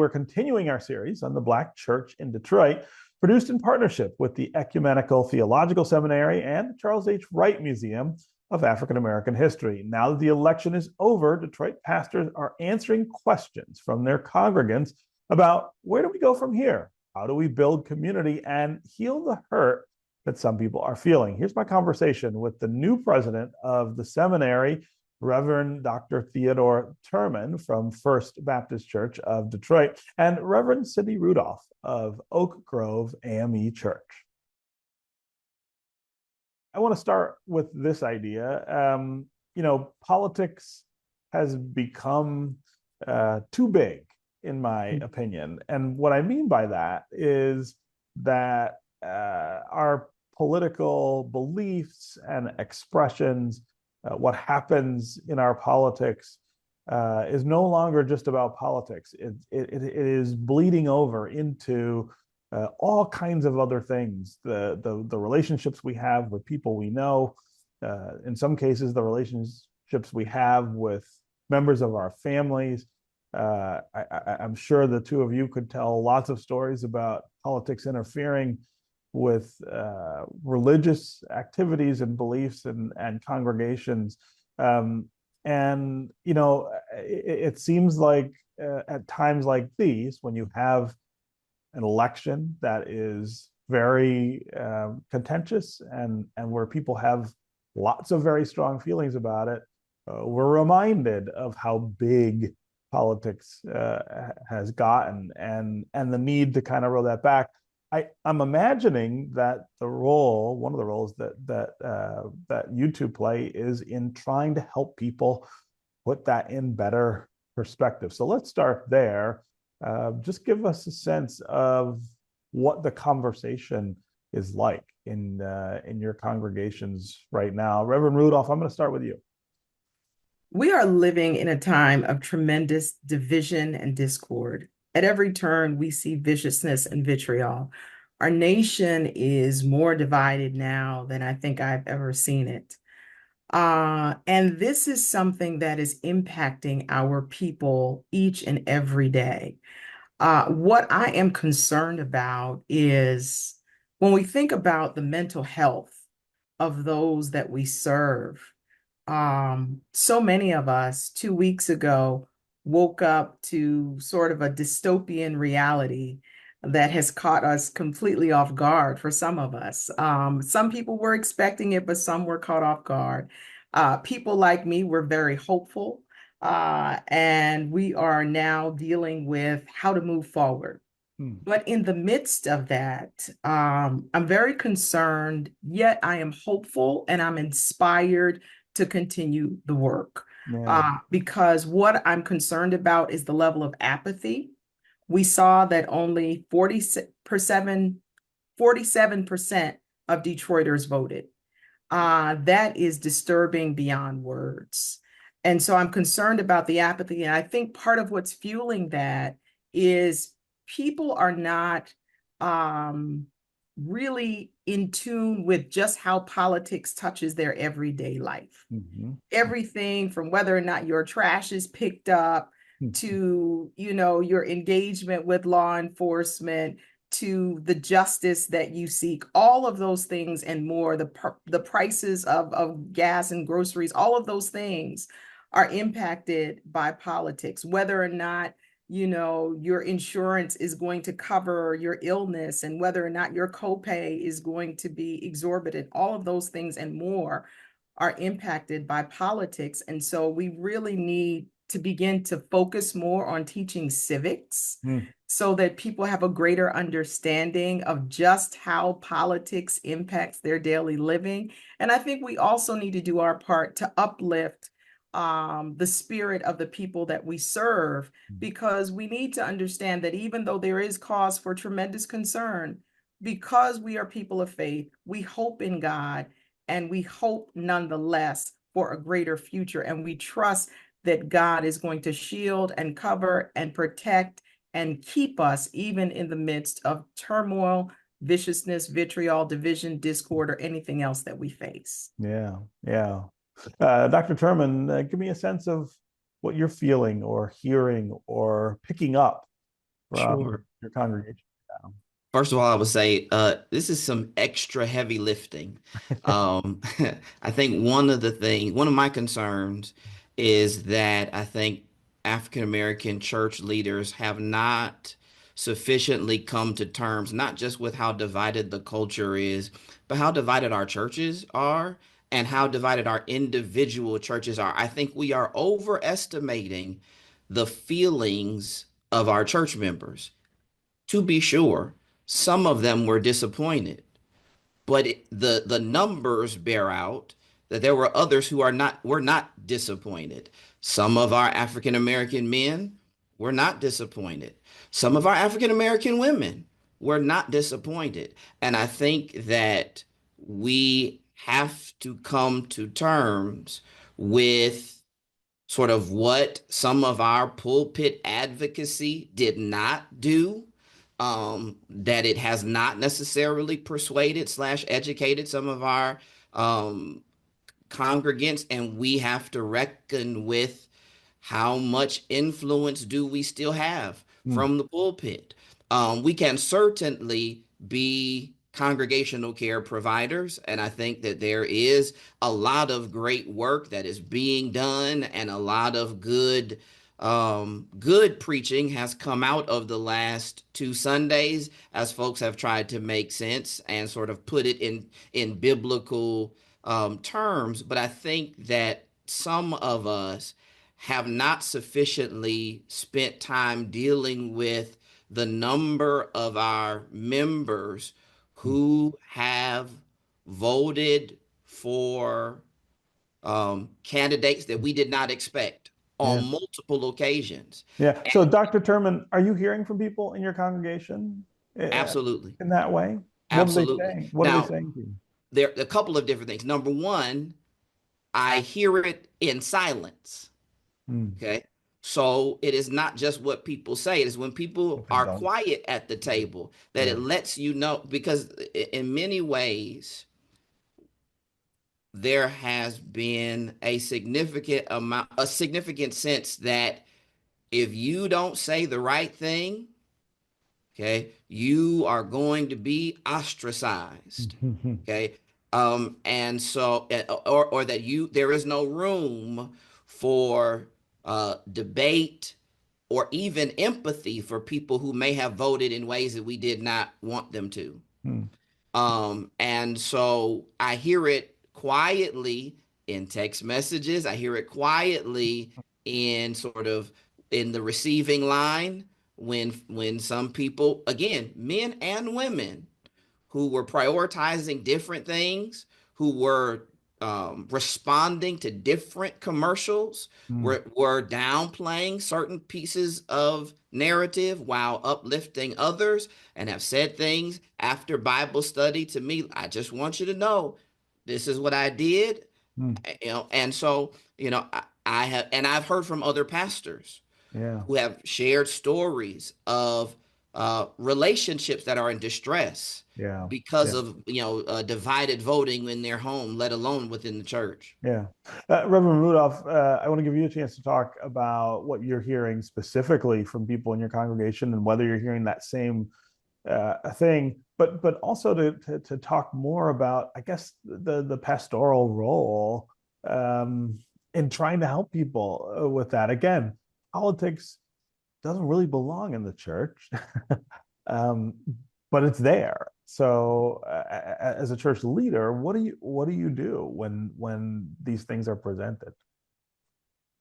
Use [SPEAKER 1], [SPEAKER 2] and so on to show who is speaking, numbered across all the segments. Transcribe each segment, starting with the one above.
[SPEAKER 1] we're continuing our series on the Black Church in Detroit, produced in partnership with the Ecumenical Theological Seminary and the Charles H. Wright Museum of African American History. Now that the election is over, Detroit pastors are answering questions from their congregants about where do we go from here? How do we build community and heal the hurt that some people are feeling? Here's my conversation with the new president of the seminary, Reverend Dr. Theodore Turman from First Baptist Church of Detroit, and Reverend Sidney Rudolph of Oak Grove AME Church. I want to start with this idea. Politics has become too big, in my opinion. And what I mean by that is that our political beliefs and expressions, what happens in our politics is no longer just about politics. It is bleeding over into all kinds of other things. The relationships we have with people we know, in some cases, the relationships we have with members of our families. I'm sure the two of you could tell lots of stories about politics interfering with religious activities and beliefs and congregations. It seems like at times like these, when you have an election that is very contentious and where people have lots of very strong feelings about it, we're reminded of how big politics has gotten and the need to kind of roll that back. I'm imagining that one of the roles that you two play is in trying to help people put that in better perspective. So let's start there. Just give us a sense of what the conversation is like in your congregations right now. Reverend Rudolph, I'm going to start with you.
[SPEAKER 2] We are living in a time of tremendous division and discord. At every turn, we see viciousness and vitriol. Our nation is more divided now than I think I've ever seen it. And this is something that is impacting our people each and every day. What I am concerned about is when we think about the mental health of those that we serve. So many of us 2 weeks ago woke up to sort of a dystopian reality that has caught us completely off guard for some of us. Some people were expecting it, but some were caught off guard. People like me were very hopeful, and we are now dealing with how to move forward. But in the midst of that, I'm very concerned, yet I am hopeful and I'm inspired to continue the work. Because what I'm concerned about is the level of apathy. We saw that only 47% of Detroiters voted. That is disturbing beyond words. And so I'm concerned about the apathy. And I think part of what's fueling that is people are not really in tune with just how politics touches their everyday life. Everything from whether or not your trash is picked up to, your engagement with law enforcement, to the justice that you seek, all of those things and more, the prices of gas and groceries, all of those things are impacted by politics, whether or not your insurance is going to cover your illness and whether or not your copay is going to be exorbitant. All of those things and more are impacted by politics. And so we really need to begin to focus more on teaching civics so that people have a greater understanding of just how politics impacts their daily living. And I think we also need to do our part to uplift the spirit of the people that we serve, because we need to understand that even though there is cause for tremendous concern, because we are people of faith, we hope in God, and we hope nonetheless for a greater future. And we trust that God is going to shield and cover and protect and keep us even in the midst of turmoil, viciousness, vitriol, division, discord, or anything else that we face.
[SPEAKER 1] Yeah. Dr. Turman, give me a sense of what you're feeling or hearing or picking up from
[SPEAKER 3] Sure.
[SPEAKER 1] your congregation?
[SPEAKER 3] First of all, I would say this is some extra heavy lifting. I think one of my concerns is that I think African American church leaders have not sufficiently come to terms, not just with how divided the culture is, but how divided our churches are and how divided our individual churches are. I think we are overestimating the feelings of our church members. To be sure, some of them were disappointed, but the numbers bear out that there were others who were not disappointed. Some of our African American men were not disappointed. Some of our African American women were not disappointed. And I think that we have to come to terms with sort of what some of our pulpit advocacy did not do, that it has not necessarily persuaded slash educated some of our um, congregants, and we have to reckon with how much influence do we still have
[SPEAKER 1] Mm.
[SPEAKER 3] from the pulpit. We can certainly be congregational care providers, and I think that there is a lot of great work that is being done, and a lot of good preaching has come out of the last 2 Sundays as folks have tried to make sense and sort of put it in biblical terms. But I think that some of us have not sufficiently spent time dealing with the number of our members who have voted for candidates that we did not expect
[SPEAKER 1] Yeah.
[SPEAKER 3] on multiple occasions.
[SPEAKER 1] Yeah. So, Dr. Turman, are you hearing from people in your congregation
[SPEAKER 3] Absolutely.
[SPEAKER 1] in that way? What are they
[SPEAKER 3] Absolutely.
[SPEAKER 1] saying? What are they
[SPEAKER 3] Now,
[SPEAKER 1] saying to you?
[SPEAKER 3] there are a couple of different things. Number one, I hear it in silence.
[SPEAKER 1] Mm.
[SPEAKER 3] Okay. So it is not just what people say. It is when people
[SPEAKER 1] What they
[SPEAKER 3] are
[SPEAKER 1] don't.
[SPEAKER 3] quiet at the table that
[SPEAKER 1] Yeah.
[SPEAKER 3] it lets you know, because in many ways, there has been a significant sense that if you don't say the right thing, okay, you are going to be ostracized. Okay. And so, or that there is no room for debate or even empathy for people who may have voted in ways that we did not want them to.
[SPEAKER 1] Mm.
[SPEAKER 3] And so I hear it quietly in text messages. I hear it quietly in sort of in the receiving line when some people, again, men and women, who were prioritizing different things, who were responding to different commercials,
[SPEAKER 1] Mm.
[SPEAKER 3] were downplaying certain pieces of narrative while uplifting others, and have said things after Bible study to me. I just want you to know this is what I did.
[SPEAKER 1] Mm.
[SPEAKER 3] And so, I have, and I've heard from other pastors
[SPEAKER 1] Yeah.
[SPEAKER 3] who have shared stories of relationships that are in distress
[SPEAKER 1] Yeah.
[SPEAKER 3] because
[SPEAKER 1] Yeah.
[SPEAKER 3] of divided voting in their home, let alone within the church.
[SPEAKER 1] Yeah. Reverend Rudolph, I want to give you a chance to talk about what you're hearing specifically from people in your congregation and whether you're hearing that same thing, but also to talk more about, I guess, the pastoral role in trying to help people with that. Again, politics doesn't really belong in the church, um, but it's there. So, as a church leader, what do you do when these things are presented?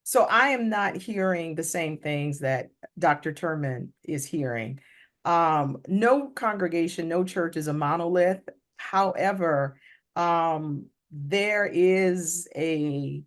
[SPEAKER 2] So I am not hearing the same things that Dr. Turman is hearing. No congregation, no church is a monolith. However, there is a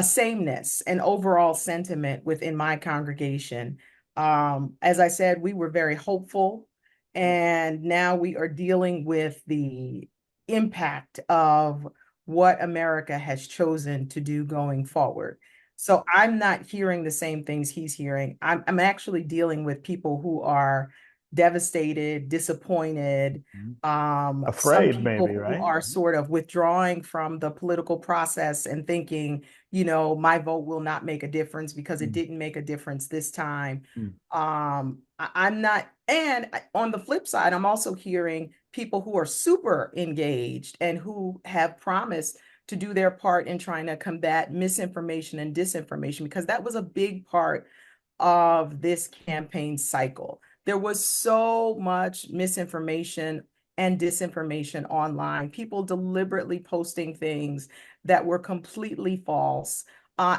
[SPEAKER 2] sameness, an overall sentiment within my congregation. As I said, we were very hopeful, and now we are dealing with the impact of what America has chosen to do going forward. So I'm not hearing the same things he's hearing. I'm actually dealing with people who are devastated, disappointed. Some
[SPEAKER 1] Afraid,
[SPEAKER 2] people
[SPEAKER 1] maybe,
[SPEAKER 2] who
[SPEAKER 1] right?
[SPEAKER 2] are sort of withdrawing from the political process and thinking, my vote will not make a difference because it didn't make a difference this time. I'm not, and on the flip side, I'm also hearing people who are super engaged and who have promised to do their part in trying to combat misinformation and disinformation, because that was a big part of this campaign cycle. There was so much misinformation and disinformation online, people deliberately posting things that were completely false.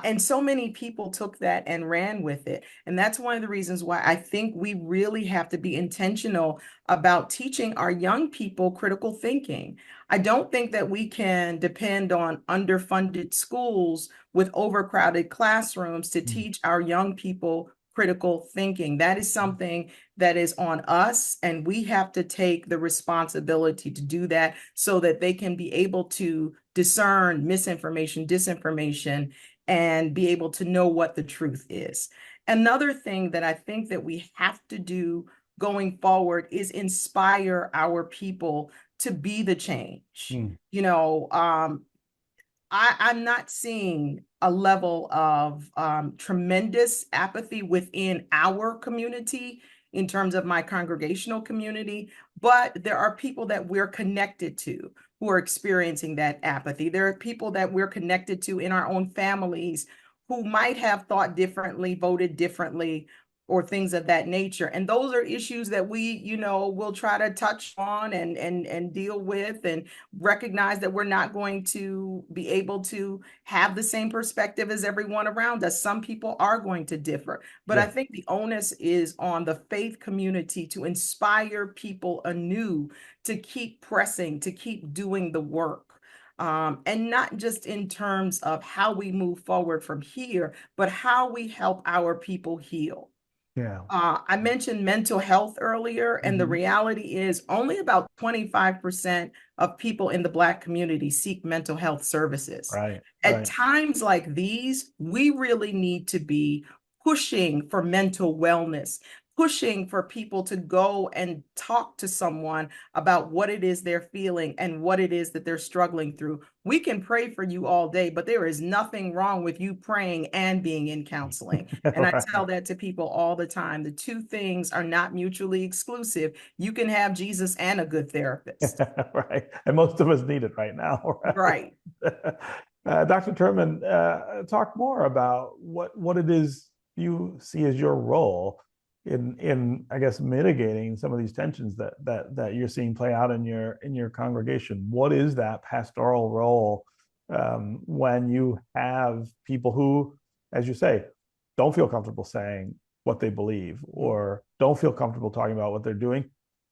[SPEAKER 2] And so many people took that and ran with it. And that's one of the reasons why I think we really have to be intentional about teaching our young people critical thinking. I don't think that we can depend on underfunded schools with overcrowded classrooms to teach our young people critical thinking. That is something that is on us, and we have to take the responsibility to do that so that they can be able to discern misinformation, disinformation, and be able to know what the truth is. Another thing that I think that we have to do going forward is inspire our people to be the change. I'm not seeing a level of tremendous apathy within our community in terms of my congregational community, but there are people that we're connected to who are experiencing that apathy. There are people that we're connected to in our own families who might have thought differently, voted differently, or things of that nature. And those are issues that we, will try to touch on and deal with, and recognize that we're not going to be able to have the same perspective as everyone around us. Some people are going to differ, but I think the onus is on the faith community to inspire people anew to keep pressing, to keep doing the work. And not just in terms of how we move forward from here, but how we help our people heal.
[SPEAKER 1] Yeah.
[SPEAKER 2] I mentioned mental health earlier, and the reality is only about 25% of people in the Black community seek mental health services. At times like these, we really need to be pushing for mental wellness, pushing for people to go and talk to someone about what it is they're feeling and what it is that they're struggling through. We can pray for you all day, but there is nothing wrong with you praying and being in counseling. And I tell that to people all the time. The two things are not mutually exclusive. You can have Jesus and a good therapist.
[SPEAKER 1] Right. And most of us need it right now.
[SPEAKER 2] Right.
[SPEAKER 1] Dr. Turman, talk more about what it is you see as your role in I guess mitigating some of these tensions that you're seeing play out in your congregation. What is that pastoral role when you have people who, as you say, don't feel comfortable saying what they believe or don't feel comfortable talking about what they're doing?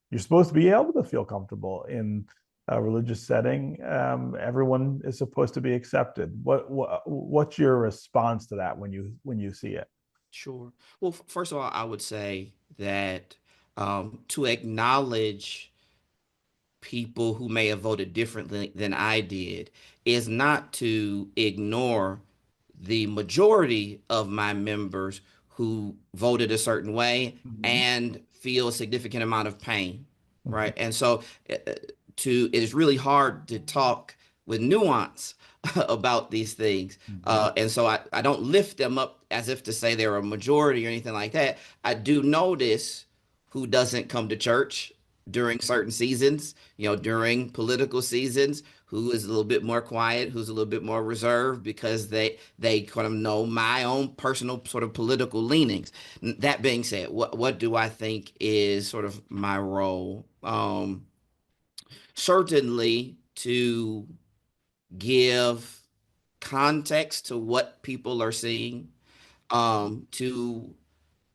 [SPEAKER 1] You're supposed to be able to feel comfortable in a religious setting. Everyone is supposed to be accepted. What's your response to that when you see it?
[SPEAKER 3] Sure. Well, first of all, I would say that to acknowledge people who may have voted differently than I did is not to ignore the majority of my members who voted a certain way and feel a significant amount of pain, right? And so it is really hard to talk with nuance about these things. And so I don't lift them up as if to say they're a majority or anything like that. I do notice who doesn't come to church during certain seasons, during political seasons, who is a little bit more quiet, who's a little bit more reserved because they kind of know my own personal sort of political leanings. That being said, what do I think is sort of my role? Certainly to give context to what people are seeing, to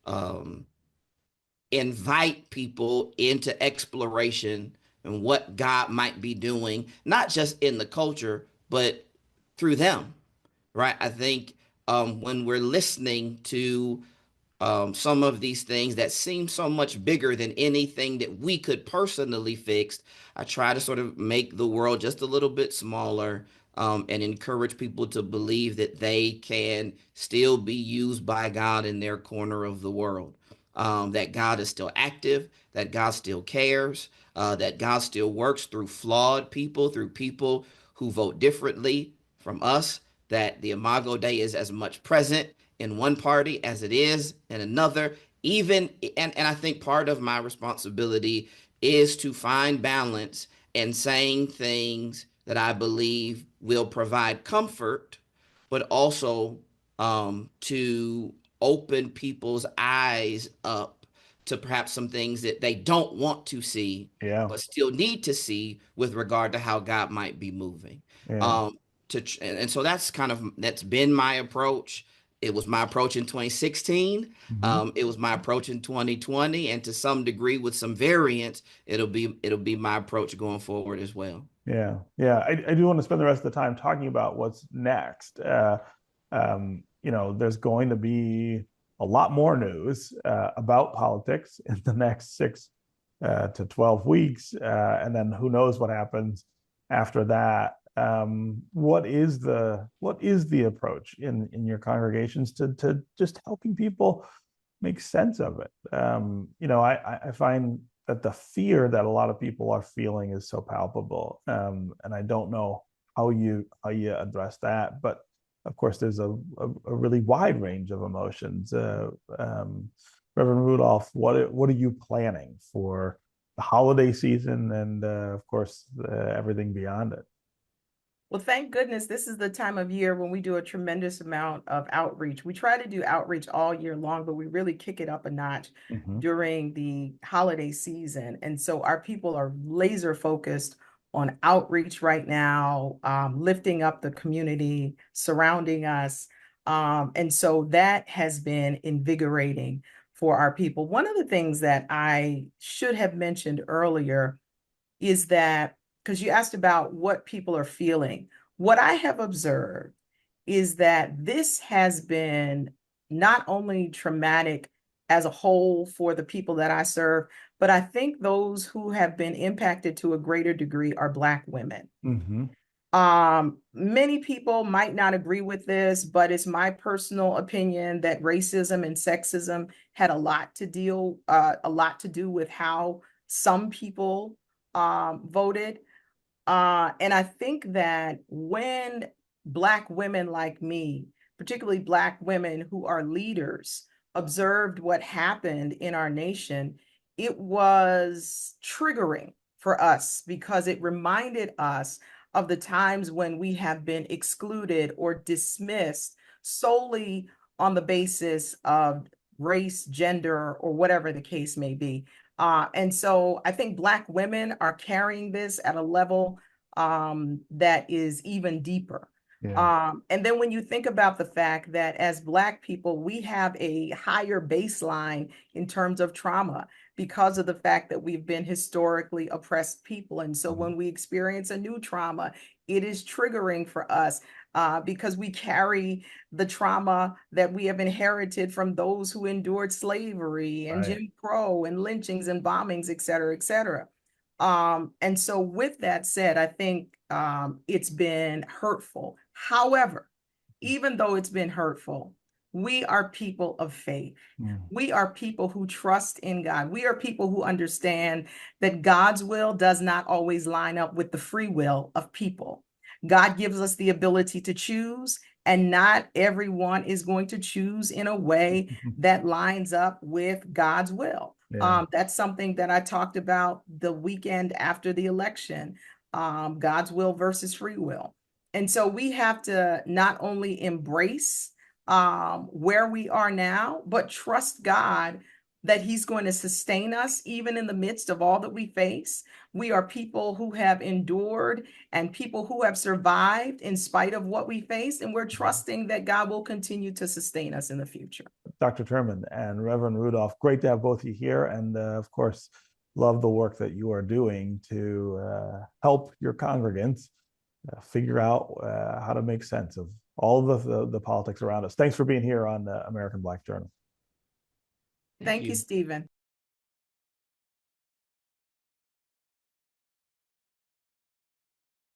[SPEAKER 3] um, invite people into exploration and what God might be doing, not just in the culture, but through them, right? I think when we're listening to some of these things that seem so much bigger than anything that we could personally fix, I try to sort of make the world just a little bit smaller, and encourage people to believe that they can still be used by God in their corner of the world. that God is still active, that God still cares, that God still works through flawed people, through people who vote differently from us, that the Imago Dei is as much present in one party as it is in another. Even, and I think part of my responsibility is to find balance and saying things that I believe will provide comfort, but also to open people's eyes up to perhaps some things that they don't want to see,
[SPEAKER 1] Yeah.
[SPEAKER 3] but still need to see with regard to how God might be moving.
[SPEAKER 1] Yeah.
[SPEAKER 3] Um, and so that's been my approach. It was my approach in 2016.
[SPEAKER 1] Mhm.
[SPEAKER 3] It was my approach in 2020, and to some degree, with some variants, it'll be my approach going forward as well.
[SPEAKER 1] Yeah, yeah. I do want to spend the rest of the time talking about what's next. There's going to be a lot more news about politics in the next 6 to 12 weeks, and then who knows what happens after that. What is the approach in your congregations to just helping people make sense of it? I find that the fear that a lot of people are feeling is so palpable, and I don't know how you address that. But of course, there's a really wide range of emotions. Reverend Rudolph, what are you planning for the holiday season, and of course everything beyond it?
[SPEAKER 2] Well, thank goodness this is the time of year when we do a tremendous amount of outreach. We try to do outreach all year long, but we really kick it up a notch
[SPEAKER 1] Mhm.
[SPEAKER 2] during the holiday season. And so our people are laser focused on outreach right now, lifting up the community surrounding us. And so that has been invigorating for our people. One of the things that I should have mentioned earlier is that, because you asked about what people are feeling, what I have observed is that this has been not only traumatic as a whole for the people that I serve, but I think those who have been impacted to a greater degree are Black women.
[SPEAKER 1] Mhm.
[SPEAKER 2] Many people might not agree with this, but it's my personal opinion that racism and sexism had a lot to do with how some people voted. And I think that when Black women like me, particularly Black women who are leaders, observed what happened in our nation, it was triggering for us because it reminded us of the times when we have been excluded or dismissed solely on the basis of race, gender, or whatever the case may be. And so I think Black women are carrying this at a level that is even deeper.
[SPEAKER 1] Yeah.
[SPEAKER 2] And then when you think about the fact that as Black people, we have a higher baseline in terms of trauma because of the fact that we've been historically oppressed people. And so when we experience a new trauma, it is triggering for us because we carry the trauma that we have inherited from those who endured slavery and
[SPEAKER 1] Right.
[SPEAKER 2] Jim Crow and lynchings and bombings, et cetera, et cetera. And so with that said, I think it's been hurtful. However, even though it's been hurtful, we are people of faith.
[SPEAKER 1] Mm.
[SPEAKER 2] We are people who trust in God. We are people who understand that God's will does not always line up with the free will of people. God gives us the ability to choose, and not everyone is going to choose in a way that lines up with God's will.
[SPEAKER 1] Yeah.
[SPEAKER 2] That's something that I talked about the weekend after the election, God's will versus free will. And so we have to not only embrace where we are now, but trust God that He's going to sustain us even in the midst of all that we face. We are people who have endured and people who have survived in spite of what we face, and we're trusting that God will continue to sustain us in the future.
[SPEAKER 1] Dr. Turman and Reverend Rudolph, great to have both of you here. And of course, love the work that you are doing to help your congregants figure out how to make sense of all of the politics around us. Thanks for being here on American Black Journal.
[SPEAKER 2] Thank you, Stephen.